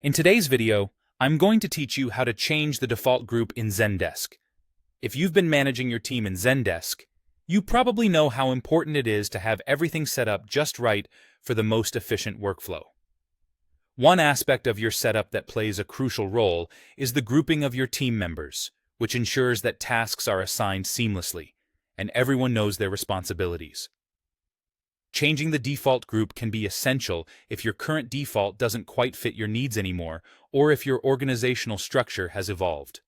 In today's video, I'm going to teach you how to change the default group in Zendesk. If you've been managing your team in Zendesk, you probably know how important it is to have everything set up just right for the most efficient workflow. One aspect of your setup that plays a crucial role is the grouping of your team members, which ensures that tasks are assigned seamlessly and everyone knows their responsibilities. Changing the default group can be essential if your current default doesn't quite fit your needs anymore or if your organizational structure has evolved.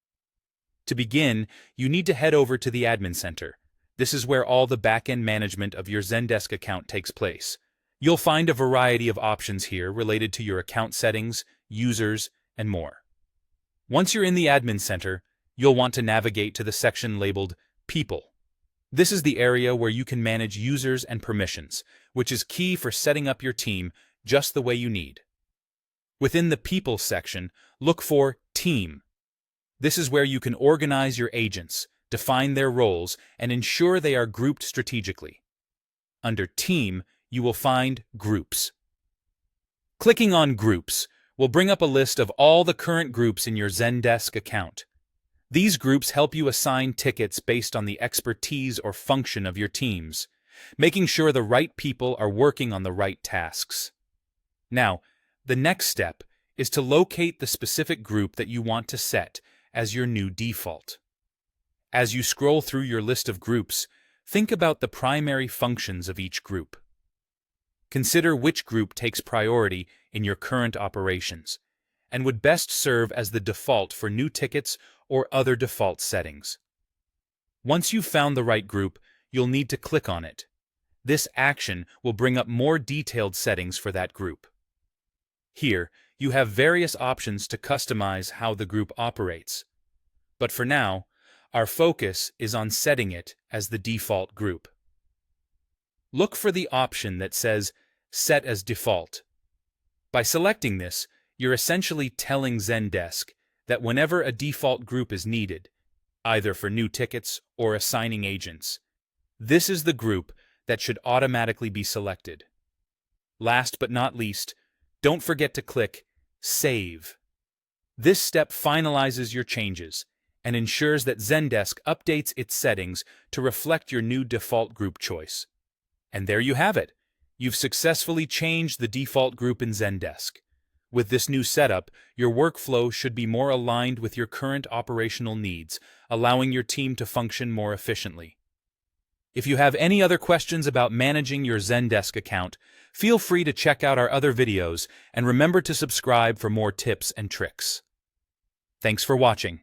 To begin, you need to head over to the Admin Center. This is where all the back-end management of your Zendesk account takes place. You'll find a variety of options here related to your account settings, users, and more. Once you're in the Admin Center, you'll want to navigate to the section labeled People. This is the area where you can manage users and permissions, which is key for setting up your team just the way you need. Within the People section, look for Team. This is where you can organize your agents, define their roles, and ensure they are grouped strategically. Under Team, you will find Groups. Clicking on Groups will bring up a list of all the current groups in your Zendesk account. These groups help you assign tickets based on the expertise or function of your teams, making sure the right people are working on the right tasks. Now, the next step is to locate the specific group that you want to set as your new default. As you scroll through your list of groups, think about the primary functions of each group. Consider which group takes priority in your current operations and would best serve as the default for new tickets or other default settings. Once you've found the right group, you'll need to click on it. This action will bring up more detailed settings for that group. Here, you have various options to customize how the group operates. But for now, our focus is on setting it as the default group. Look for the option that says Set as Default. By selecting this, you're essentially telling Zendesk that whenever a default group is needed, either for new tickets or assigning agents, this is the group that should automatically be selected. Last but not least, don't forget to click Save. This step finalizes your changes and ensures that Zendesk updates its settings to reflect your new default group choice. And there you have it. You've successfully changed the default group in Zendesk. With this new setup, your workflow should be more aligned with your current operational needs, allowing your team to function more efficiently. If you have any other questions about managing your Zendesk account, feel free to check out our other videos and remember to subscribe for more tips and tricks. Thanks for watching.